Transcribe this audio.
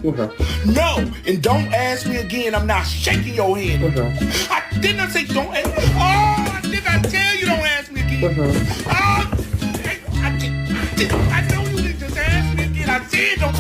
Okay. No, and don't ask me again. I'm not shaking your hand. Okay. Didn't I say don't ask? Oh, did I tell you don't ask me again? Okay. Oh, I know you didn't just ask me again. I said don't.